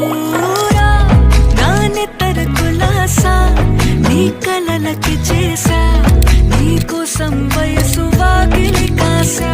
ఊరా నానెత్తర కులాసా నీ కలలకి చేసా నీ కోసం వయసు వాకిలి కాసా